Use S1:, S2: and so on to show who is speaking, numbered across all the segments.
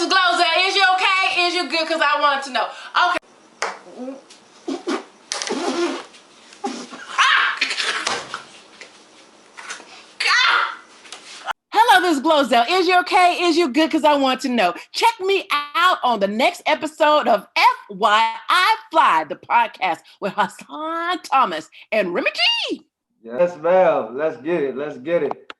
S1: this is GloZell. Is you okay? Is you good? Because I wanted to know. Okay. Hello, this is GloZell. Is you okay? Is you good? Because I want to know. Check me out on the next episode of FYI FLI, the podcast with Hassan Thomas and Remy G.
S2: Yes, ma'am. Let's get it. Let's get it.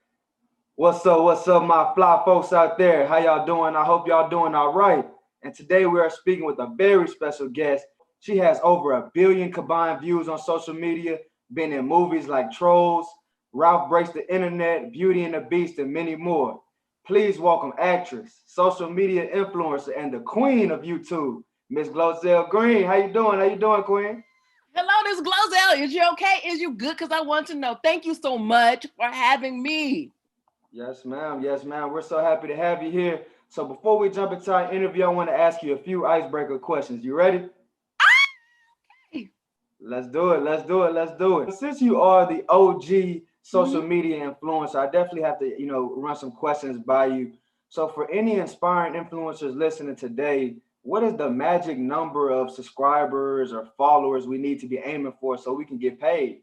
S2: What's up, my fly folks out there? How y'all doing? I hope y'all doing all right. And today we are speaking with a very special guest. She has over 1 billion combined views on social media, been in movies like Trolls, Ralph Breaks the Internet, Beauty and the Beast, and many more. Please welcome actress, social media influencer, and the queen of YouTube, Miss GloZell Green. How you doing? How you doing, queen?
S1: Hello, this is GloZell. Is you okay? Is you good? Because I want to know. Thank you so much for having me.
S2: Yes, ma'am. Yes, ma'am. We're so happy to have you here. So before we jump into our interview, I want to ask you a few icebreaker questions. You ready?
S1: Okay.
S2: Let's do it. Let's do it. Let's do it. Since you are the OG social media influencer, I definitely have to, run some questions by you. So for any inspiring influencers listening today, what is the magic number of subscribers or followers we need to be aiming for so we can get paid?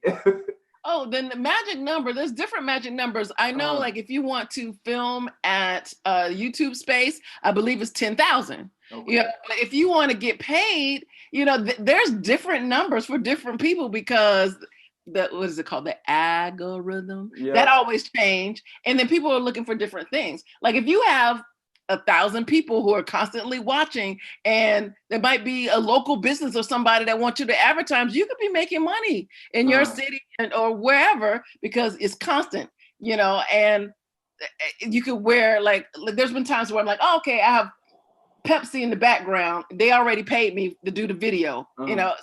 S1: Oh, then the magic number, there's different magic numbers. I know, like if you want to film at YouTube space, I believe it's 10,000. Okay. Yeah, if you want to get paid, there's different numbers for different people because what is it called? The algorithm. Yeah. That always change. And then people are looking for different things. Like if you have 1,000 people who are constantly watching, and there might be a local business or somebody that wants you to advertise, you could be making money in your city or wherever because it's constant, and you could wear like there's been times where I'm like, oh, okay, I have Pepsi in the background. They already paid me to do the video,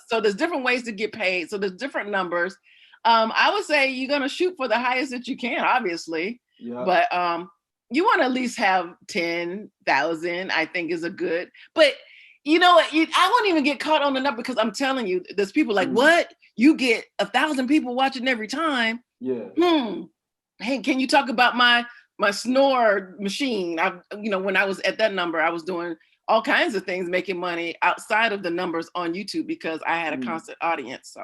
S1: so there's different ways to get paid. So there's different numbers. I would say you're going to shoot for the highest that you can, obviously, but you want to at least have 10,000, I think is a good, but I won't even get caught on the number because I'm telling you, there's people like, what? You get 1,000 people watching every time. Yeah. Hey, can you talk about my snore machine? When I was at that number, I was doing all kinds of things, making money outside of the numbers on YouTube because I had a constant audience.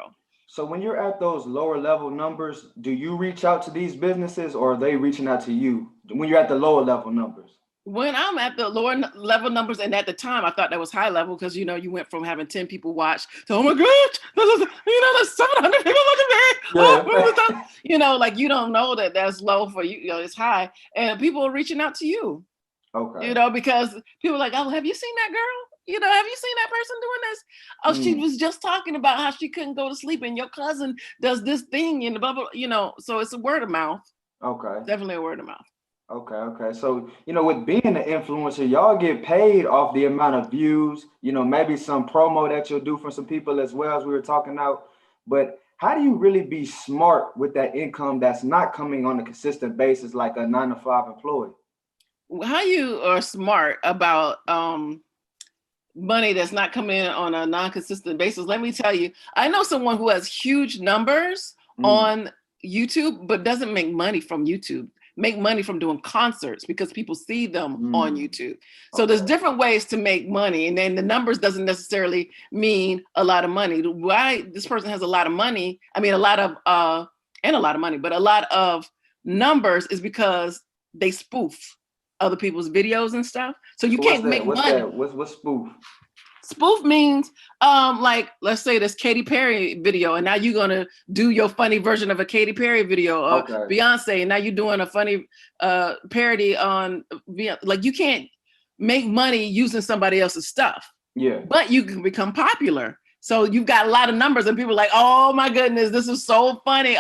S2: So when you're at those lower level numbers, do you reach out to these businesses or are they reaching out to you when you're at the lower level numbers?
S1: When I'm at the lower level numbers, and at the time I thought that was high level because, you went from having 10 people watch to, oh my gosh, there's 700 people looking at me. Yeah. Like you don't know that that's low for you, it's high. And people are reaching out to you, okay, because people are like, oh, have you seen that girl? Have you seen that person doing this? Oh, she was just talking about how she couldn't go to sleep and your cousin does this thing and blah, blah, so it's a word of mouth. Okay. Definitely a word of mouth.
S2: Okay. So, with being an influencer, y'all get paid off the amount of views, maybe some promo that you'll do for some people as well, as we were talking about. But how do you really be smart with that income that's not coming on a consistent basis like a 9-to-5 employee?
S1: How you are smart about money that's not coming in on a non-consistent basis. Let me tell you, I know someone who has huge numbers on YouTube, but doesn't make money from YouTube. Make money from doing concerts because people see them on YouTube. So there's different ways to make money. And then the numbers doesn't necessarily mean a lot of money. Why this person has a lot of money, but a lot of numbers is because they spoof other people's videos and stuff. So you can't make money.
S2: What's spoof?
S1: Spoof means like, let's say this Katy Perry video, and now you're gonna do your funny version of a Katy Perry video, or Beyonce, and now you're doing a funny parody on, like you can't make money using somebody else's stuff. Yeah. But you can become popular. So you've got a lot of numbers and people are like, oh my goodness, this is so funny.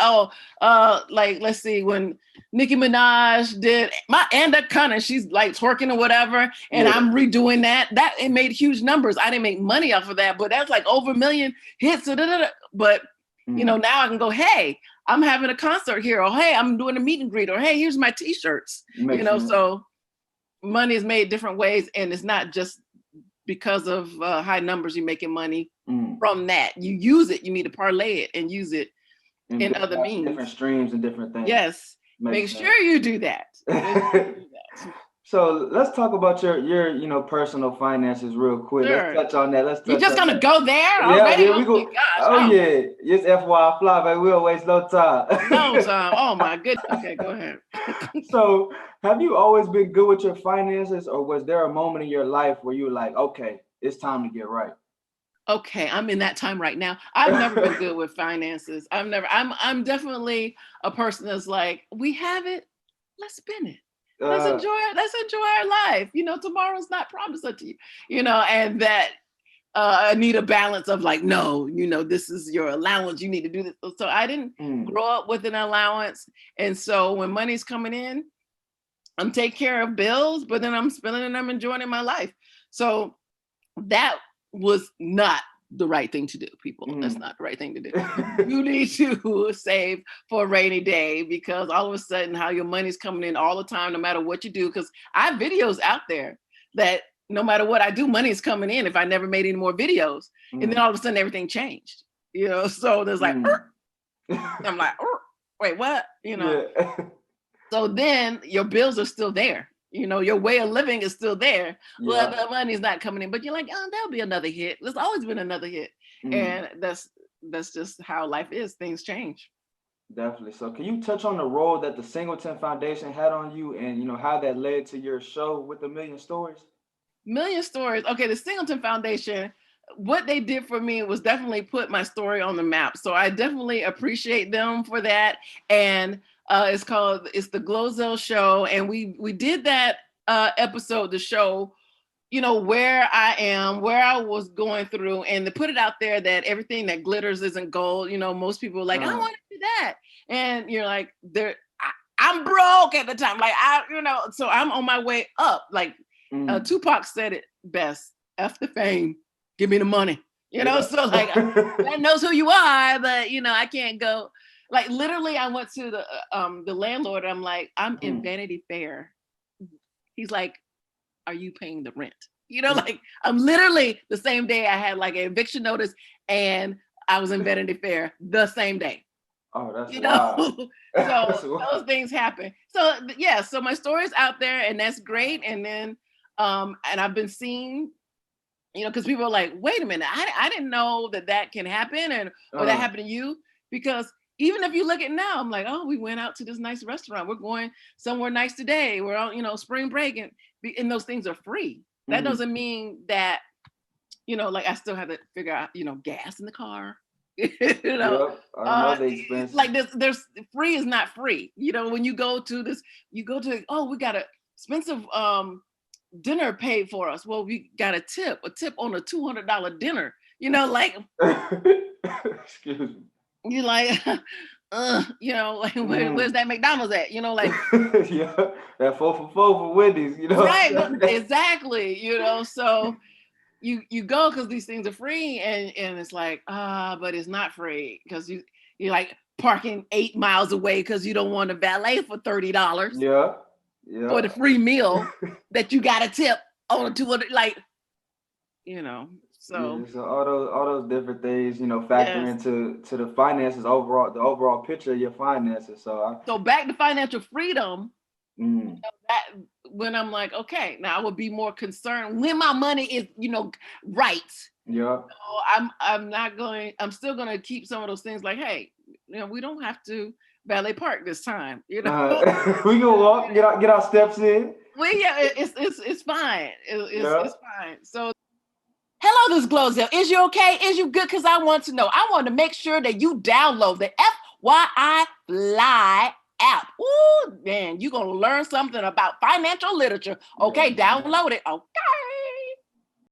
S1: Like, let's see, when Nicki Minaj did my Anda Cunning, she's like twerking or whatever, and I'm redoing that. It made huge numbers. I didn't make money off of that, but that's like over 1 million hits. But now I can go, hey, I'm having a concert here, or hey, I'm doing a meet and greet, or hey, here's my t-shirts. So money is made different ways, and it's not just because of high numbers you're making money from that. You use it, you need to parlay it and use it in other means.
S2: Different streams and different things.
S1: Yes. Make sure you do that.
S2: So let's talk about your personal finances real quick.
S1: Sure.
S2: Let's touch on that.
S1: You're just gonna go there
S2: Yeah,
S1: already?
S2: we
S1: Oh my
S2: go.
S1: gosh.
S2: Oh yeah, it's FYI FLI, but we don't waste no time.
S1: No time. Oh my goodness. Okay, go ahead.
S2: So, have you always been good with your finances, or was there a moment in your life where you were like, okay, it's time to get right?
S1: Okay, I'm in that time right now. I've never been good with finances. I'm definitely a person that's like, we have it, let's spend it. Let's enjoy it. Let's enjoy our life. Tomorrow's not promised unto you, and that I need a balance of like, no, this is your allowance. You need to do this. So I didn't grow up with an allowance. And so when money's coming in, I'm taking care of bills, but then I'm spending and I'm enjoying my life. So that was not the right thing to do, people. That's not the right thing to do. You need to save for a rainy day, because all of a sudden how your money's coming in all the time, no matter what you do. Because I have videos out there that no matter what I do, money is coming in if I never made any more videos. And then all of a sudden everything changed, so there's like, I'm like, wait, what?
S2: Yeah.
S1: So then your bills are still there. Your way of living is still there. Well, the money's not coming in, but you're like, oh, there'll be another hit. There's always been another hit. And that's just how life is. Things change.
S2: Definitely. So can you touch on the role that the Singleton Foundation had on you, and how that led to your show with 1,000,000 stories?
S1: Million stories. Okay, the Singleton Foundation, what they did for me was definitely put my story on the map. So I definitely appreciate them for that. And it's the GloZell show. And we did that episode to show, where I am, where I was going through, and to put it out there that everything that glitters isn't gold. Most people are like, I want to do that. And you're like, I'm broke at the time. Like, so I'm on my way up. Like, Tupac said it best: F the fame, give me the money. So like, that knows who you are, but I can't go. Like, literally, I went to the landlord. I'm like, I'm in Vanity Fair. He's like, are you paying the rent? Like, I'm literally the same day I had like an eviction notice, and I was in Vanity Fair the same day.
S2: Oh, that's wild.
S1: So those things happen. So yeah, so my story's out there, and that's great. And then and I've been seeing, because people are like, wait a minute, I didn't know that can happen, or that happened to you. Because even if you look at now, I'm like, oh, we went out to this nice restaurant. We're going somewhere nice today. We're on, spring break, and those things are free. That doesn't mean that, like I still have to figure out, gas in the car.
S2: Yep, I know the expense.
S1: Like there's free is not free. When you go to this, we got a expensive dinner paid for us. Well, we got a tip on a $200 dinner. Like,
S2: excuse me.
S1: You're like, like where's that McDonald's at? Like,
S2: yeah, that 4 for 4 for Wendy's.
S1: Right, exactly. So you go because these things are free, and it's like, but it's not free, because you're like parking 8 miles away because you don't want to valet for $30.
S2: Yeah.
S1: For the free meal that you got a tip on a 200, like, So,
S2: yeah, so all those different things, factor into the finances overall, the overall picture of your finances. So
S1: back to financial freedom. That when I'm like, okay, now I would be more concerned when my money is, right.
S2: Yeah.
S1: So I'm still gonna keep some of those things, like, hey, we don't have to valet park this time. We
S2: can walk, get our steps in.
S1: Well, yeah, it's fine. It's fine. So, hello, this is GloZell. Is you okay? Is you good? Because I want to know. I want to make sure that you download the FYI FLI app. Ooh, man, you're going to learn something about financial literature. Okay, download it. Okay.